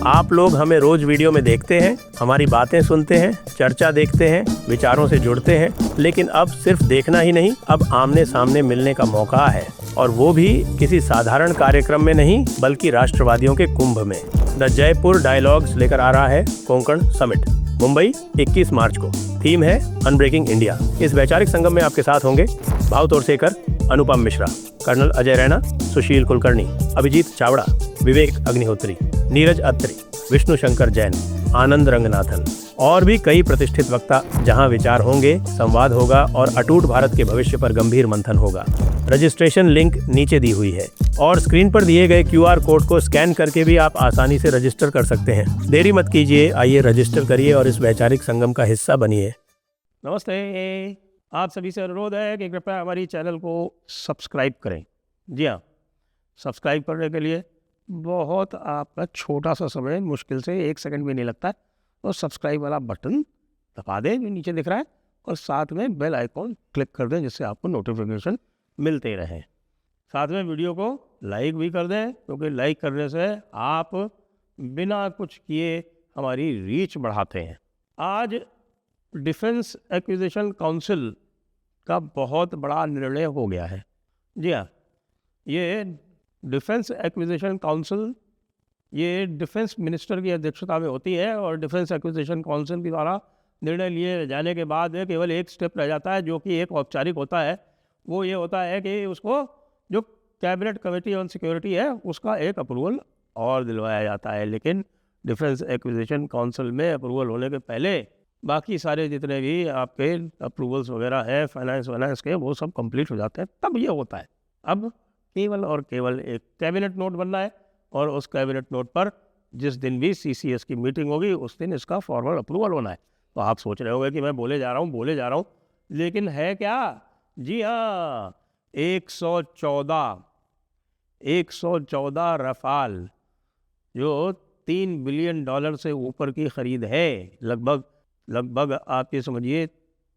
आप लोग हमें रोज वीडियो में देखते हैं, हमारी बातें सुनते हैं, चर्चा देखते हैं, विचारों से जुड़ते हैं, लेकिन अब सिर्फ देखना ही नहीं, अब आमने सामने मिलने का मौका है, और वो भी किसी साधारण कार्यक्रम में नहीं बल्कि राष्ट्रवादियों के कुंभ में। द जयपुर डायलॉग्स लेकर आ रहा है कोंकण समिट, मुंबई 21 मार्च को। थीम है अनब्रेकिंग इंडिया। इस वैचारिक संगम में आपके साथ होंगे भाव तोरसेकर, अनुपम मिश्रा, कर्नल अजय रैना, सुशील कुलकर्णी, अभिजीत चावड़ा, विवेक अग्निहोत्री, नीरज अत्री, विष्णु शंकर जैन, आनंद रंगनाथन और भी कई प्रतिष्ठित वक्ता। जहां विचार होंगे, संवाद होगा और अटूट भारत के भविष्य पर गंभीर मंथन होगा। रजिस्ट्रेशन लिंक नीचे दी हुई है और स्क्रीन पर दिए गए QR कोड को स्कैन करके भी आप आसानी से रजिस्टर कर सकते हैं। देरी मत कीजिए, आइए रजिस्टर करिए और इस वैचारिक संगम का हिस्सा बनिए। नमस्ते, आप सभी से अनुरोध है कि कृपया हमारी चैनल को सब्सक्राइब करें। जी हाँ, सब्सक्राइब करने के लिए बहुत आपका छोटा सा समय, मुश्किल से 1 सेकंड भी नहीं लगता है, और सब्सक्राइब वाला बटन दबा दें जो नीचे दिख रहा है, और साथ में बेल आइकॉन क्लिक कर दें जिससे आपको नोटिफिकेशन मिलते रहें। साथ में वीडियो को लाइक भी कर दें, क्योंकि लाइक करने से आप बिना कुछ किए हमारी रीच बढ़ाते हैं। आज डिफेंस एक्विजिशन काउंसिल का बहुत बड़ा निर्णय हो गया है। जी हाँ, ये डिफेंस एक्विजिशन काउंसिल ये डिफेंस मिनिस्टर की अध्यक्षता में होती है, और डिफेंस एक्विजिशन काउंसिल के द्वारा निर्णय लिए जाने के बाद केवल एक स्टेप रह जाता है, जो कि एक औपचारिक होता है। वो ये होता है कि उसको जो कैबिनेट कमेटी ऑन सिक्योरिटी है उसका एक अप्रूवल और दिलवाया जाता है। लेकिन डिफेंस एक्विजिशन काउंसिल में अप्रूवल होने के पहले बाकी सारे जितने भी आपके अप्रूवल्स वगैरह है फाइनेंस के, वो सब कंप्लीट हो जाते हैं, तब ये होता है। अब केवल और केवल एक कैबिनेट नोट बनना है, और उस कैबिनेट नोट पर जिस दिन भी CCS की मीटिंग होगी उस दिन इसका फॉर्मल अप्रूवल होना है। तो आप सोच रहे होंगे कि मैं बोले जा रहा हूँ, लेकिन है क्या? जी हाँ, 114 रफाल, जो $3 बिलियन से ऊपर की खरीद है, लगभग आप ये समझिए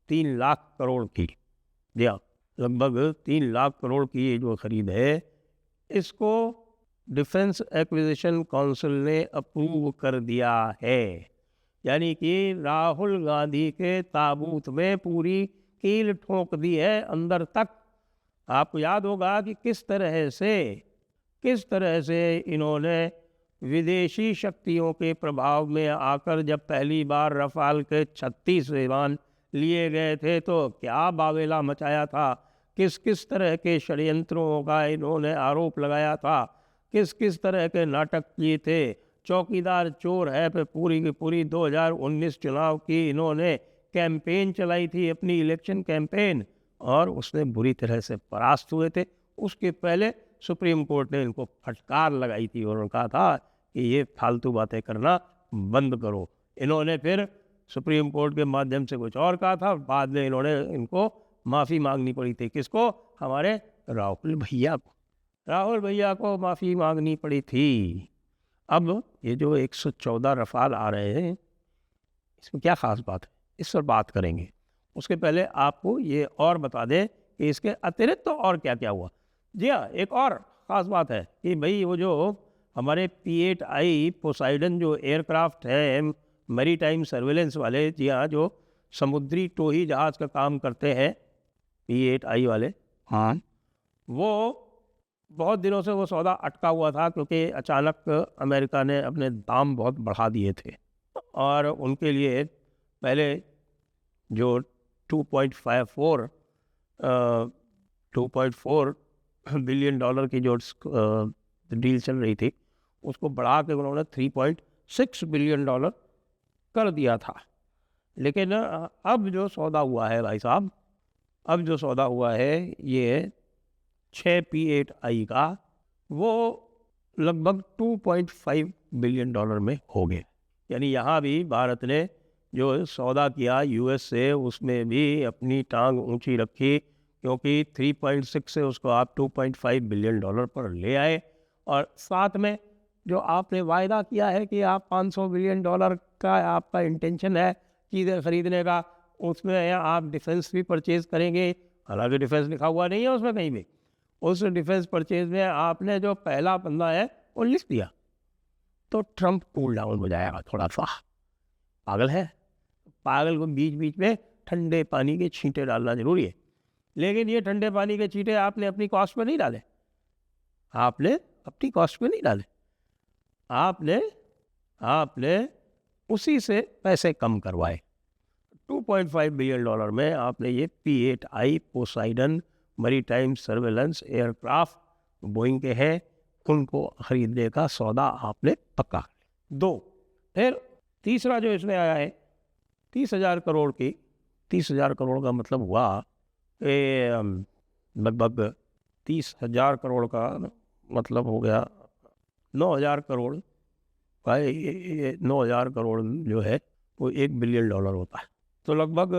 3 लाख करोड़ की। जी हाँ, लगभग 3 लाख करोड़ की ये जो खरीद है, इसको डिफेंस एक्विजिशन काउंसिल ने अप्रूव कर दिया है। यानी कि राहुल गांधी के ताबूत में पूरी कील ठोक दी है अंदर तक। आपको याद होगा कि किस तरह से इन्होंने विदेशी शक्तियों के प्रभाव में आकर जब पहली बार रफाल के 36 विमान लिए गए थे तो क्या बावेला मचाया था, किस तरह के षड्यंत्रों का इन्होंने आरोप लगाया था, किस तरह के नाटक किए थे। चौकीदार चोर है पे पूरी की पूरी 2019 चुनाव की इन्होंने कैंपेन चलाई थी, अपनी इलेक्शन कैंपेन, और उसने बुरी तरह से परास्त हुए थे। उसके पहले सुप्रीम कोर्ट ने इनको फटकार लगाई थी और कहा था कि ये फालतू बातें करना बंद करो। इन्होंने फिर सुप्रीम कोर्ट के माध्यम से कुछ और कहा था, बाद में इन्होंने इनको माफ़ी मांगनी पड़ी थी। किसको? हमारे राहुल भैया को माफ़ी मांगनी पड़ी थी। अब ये जो 114 रफाल आ रहे हैं, इसमें क्या ख़ास बात है, इस पर बात करेंगे। उसके पहले आपको ये और बता दें कि इसके अतिरिक्त तो और क्या क्या हुआ। जी हाँ, एक और ख़ास बात है कि भाई वो जो हमारे P-8I पोसाइडन जो एयरक्राफ्ट है मैरी टाइम सर्वेलेंस वाले, जी हाँ, जो समुद्री टोही जहाज़ का काम करते हैं P-8I वाले, हाँ, वो बहुत दिनों से वो सौदा अटका हुआ था, क्योंकि अचानक अमेरिका ने अपने दाम बहुत बढ़ा दिए थे, और उनके लिए पहले जो 2.4 बिलियन डॉलर की जो डील चल रही थी, उसको बढ़ा के उन्होंने 3.6 बिलियन डॉलर कर दिया था। लेकिन अब जो सौदा हुआ है भाई साहब, ये 6 P-8I का, वो लगभग 2.5 बिलियन डॉलर में हो गए। यानी यहाँ भी भारत ने जो सौदा किया US से, उसमें भी अपनी टांग ऊंची रखी, क्योंकि 3.6 से उसको आप 2.5 बिलियन डॉलर पर ले आए। और साथ में जो आपने वायदा किया है कि आप 500 बिलियन डॉलर का आपका इंटेंशन है चीज़ें खरीदने का, उसमें आप डिफेंस भी परचेज करेंगे। हालांकि डिफेंस लिखा हुआ नहीं है उसमें कहीं भी। उस डिफेंस परचेज में आपने जो पहला बंदा है वो लिख दिया तो ट्रंप कूल डाउन हो जाएगा थोड़ा सा। पागल है, पागल को बीच बीच में ठंडे पानी के छींटे डालना जरूरी है। लेकिन ये ठंडे पानी के छींटे आपने अपनी कॉस्ट में नहीं डाले, आपने अपनी कॉस्ट में नहीं डाले, आपने उसी से पैसे कम करवाए। $2.5 बिलियन में आपने ये P-8I Poseidon maritime surveillance aircraft Boeing के हैं, उनको खरीदने का सौदा आपने पक्का। 2, फिर तीसरा जो इसमें आया है 30,000 करोड़ की, 30,000 करोड़ का मतलब हुआ लगभग 30,000 करोड़ का मतलब हो गया 9,000 करोड़ का। 9,000 करोड़ जो है वो $1 बिलियन होता है, तो लगभग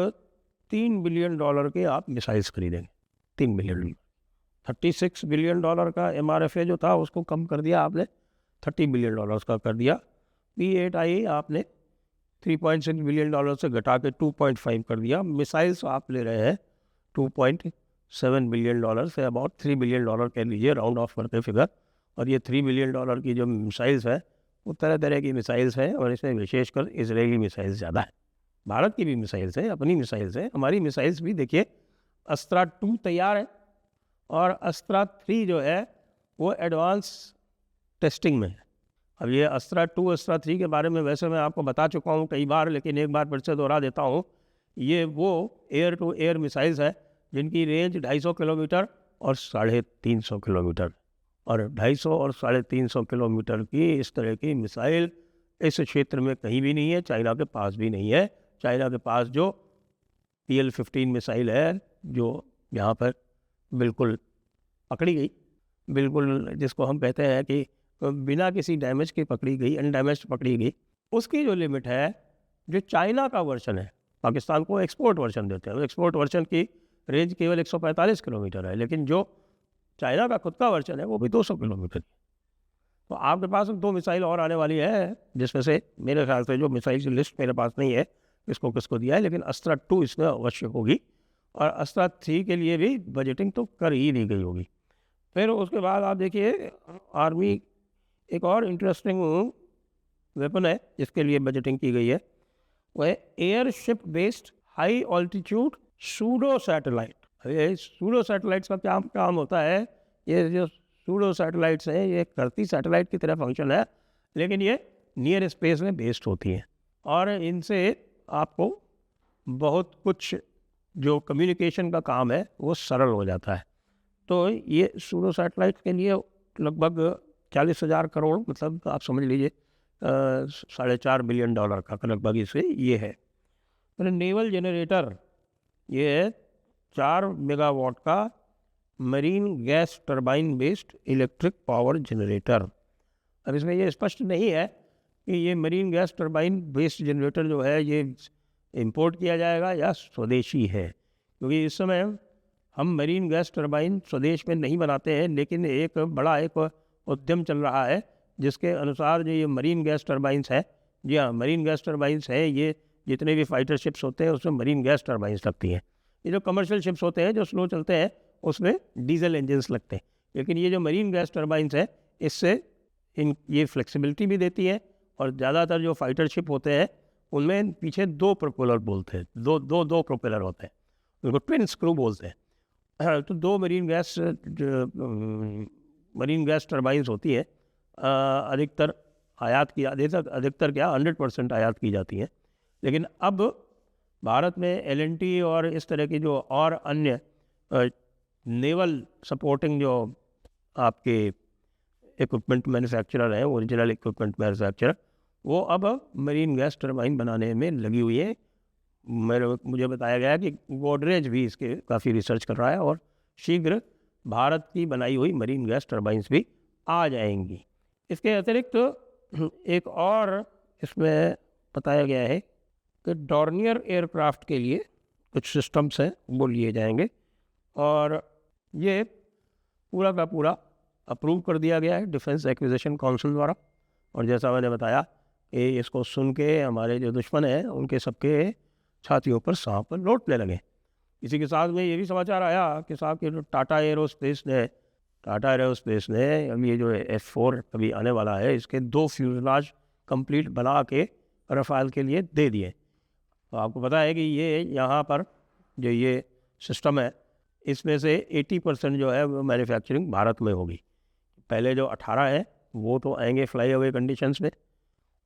$3 बिलियन के आप मिसाइल्स खरीदेंगे। 3 बिलियन, $36 बिलियन का MRFA जो था उसको कम कर दिया आपने, $30 बिलियन का कर दिया। P-8I आपने 3.6 बिलियन से घटा के 2.5 कर दिया। मिसाइल्स आप ले रहे हैं 2.7 बिलियन से, अबाउट $3 बिलियन कह लीजिए राउंड ऑफ करके फिगर। और ये $3 बिलियन की जो मिसाइल्स है वो तरह तरह की मिसाइल्स हैं, और इसमें विशेषकर इजरायली मिसाइल्स ज़्यादा है। भारत की भी मिसाइल्स हैं, अपनी मिसाइल्स हैं, हमारी मिसाइल्स भी देखिए। अस्त्रा 2 तैयार है और अस्त्रा 3 जो है वो एडवांस टेस्टिंग में है। अब ये अस्त्रा 2 अस्त्रा 3 के बारे में वैसे मैं आपको बता चुका हूँ कई बार, लेकिन एक बार फिर से दोहरा देता हूँ। ये वो एयर टू एयर मिसाइल्स है जिनकी रेंज 250 किलोमीटर और 350 किलोमीटर, और 250 और 350 किलोमीटर की इस तरह की मिसाइल इस क्षेत्र में कहीं भी नहीं है, चाइना के पास भी नहीं है। चाइना के पास जो PL-15 मिसाइल है जो यहाँ पर बिल्कुल पकड़ी गई, बिल्कुल जिसको हम कहते हैं कि बिना किसी डैमेज के पकड़ी गई, अनडैमेज पकड़ी गई, उसकी जो लिमिट है, जो चाइना का वर्जन है, पाकिस्तान को एक्सपोर्ट वर्जन देते हैं, एक्सपोर्ट वर्जन की रेंज केवल 145 किलोमीटर है, लेकिन जो चाइना का खुद का वर्जन है वो भी 200 किलोमीटर। तो आपके पास 2 मिसाइल और आने वाली है, जिसमें से मेरे ख्याल से जो मिसाइल की लिस्ट मेरे पास नहीं है किसको किसको दिया है, लेकिन अस्त्रा 2 इसमें अवश्य होगी, और अस्त्रा 3 के लिए भी बजटिंग तो कर ही दी गई होगी। फिर उसके बाद आप देखिए आर्मी एक और इंटरेस्टिंग वेपन है जिसके लिए बजटिंग की गई है, वह है airship based high altitude pseudo satellite. ये सूडो सैटेलाइट्स का क्या काम होता है? ये जो सूडो सैटेलाइट्स हैं ये करती सैटेलाइट की तरह फंक्शन है, लेकिन ये नियर स्पेस में बेस्ड होती हैं, और इनसे आपको बहुत कुछ जो कम्युनिकेशन का काम है वो सरल हो जाता है। तो ये सूडो सैटेलाइट के लिए लगभग 40,000 करोड़, मतलब आप समझ लीजिए $4.5 बिलियन का लगभग इसे ये है। फिर नेवल जनरेटर, ये है 4 मेगावाट का marine gas turbine based electric power generator. अब इसमें ये स्पष्ट नहीं है कि ये marine gas turbine based generator जो है ये इंपोर्ट किया जाएगा या स्वदेशी है, क्योंकि इस समय हम मरीन गैस टरबाइन स्वदेश में नहीं बनाते हैं, लेकिन एक बड़ा एक उद्यम चल रहा है जिसके अनुसार जो ये मरीन गैस टरबाइंस है, जी हाँ मरीन गैस टरबाइंस हैं, ये जितने भी फाइटर शिप्स होते हैं उसमें मरीन गैस टरबाइंस लगती हैं। ये जो कमर्शियल शिप्स होते हैं जो स्लो चलते हैं उसमें डीजल इंजन्स लगते हैं, लेकिन ये जो मरीन गैस टरबाइंस है इससे ये फ्लेक्सिबिलिटी भी देती है, और ज़्यादातर जो फाइटर शिप होते हैं उनमें पीछे 2 प्रोपेलर बोलते हैं, दो प्रोपेलर होते हैं, उनको ट्विन स्क्रू बोलते हैं। तो 2 मरीन गैस टरबाइंस होती है, अधिकतर आयात की, अधिकतर क्या 100% आयात की जाती हैं, लेकिन अब भारत में L&T और इस तरह की जो और अन्य नेवल सपोर्टिंग जो आपके इक्विपमेंट मैन्युफैक्चरर हैं, ओरिजिनल इक्विपमेंट मैन्युफैक्चरर, वो अब मरीन गैस टरबाइन बनाने में लगी हुई है। मुझे बताया गया कि गोदरेज भी इसके काफ़ी रिसर्च कर रहा है, और शीघ्र भारत की बनाई हुई मरीन गैस टरबाइंस भी आ जाएंगी। इसके अतिरिक्त एक और इसमें बताया गया है कि डॉर्नियर एयरक्राफ्ट के लिए कुछ सिस्टम्स हैं वो लिए जाएंगे, और ये पूरा का पूरा अप्रूव कर दिया गया है डिफेंस एक्विजिशन काउंसिल द्वारा। और जैसा मैंने बताया कि इसको सुन के हमारे जो दुश्मन हैं उनके सबके छातियों पर सांप लौटने लगे। इसी के साथ में ये भी समाचार आया कि साहब कि टाटा एयरोस्पेस ने टाटा एरोस्पेस ने अब ये जो F4 अभी आने वाला है, इसके 2 फ्यूजलाज कंप्लीट बना के रफाल के लिए दे दिए। तो आपको पता है कि ये यहाँ पर जो ये सिस्टम है, इसमें से 80% जो है वो मैन्युफैक्चरिंग भारत में होगी। पहले जो 18 है वो तो आएंगे फ्लाई अवे कंडीशंस में,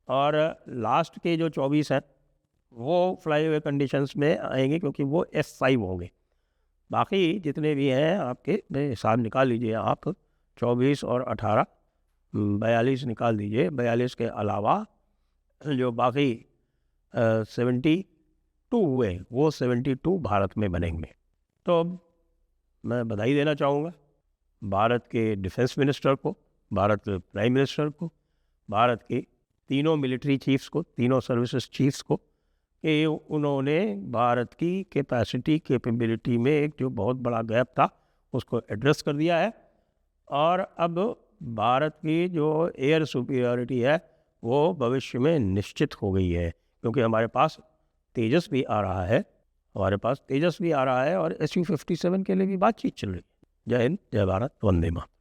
और लास्ट के जो 24 हैं वो फ्लाई अवे कंडीशंस में आएंगे, क्योंकि वो F5 होंगे। बाकी जितने भी हैं आपके हिसाब निकाल लीजिए आप, 24 और 18, 42 निकाल दीजिए। 42 के अलावा जो बाकी 72 हुए, वो 72 भारत में बनेंगे। तो मैं बधाई देना चाहूँगा भारत के डिफेंस मिनिस्टर को, भारत के प्राइम मिनिस्टर को, भारत के तीनों मिलिट्री चीफ्स को, तीनों सर्विसेज चीफ्स को, कि उन्होंने भारत की कैपेबिलिटी में एक जो बहुत बड़ा गैप था उसको एड्रेस कर दिया है। और अब भारत की जो एयर सुपीरियरिटी है वो भविष्य में निश्चित हो गई है, क्योंकि हमारे पास तेजस भी आ रहा है, और SU-57 के लिए भी बातचीत चल रही है। जय हिंद, जय भारत, वंदे मातरम।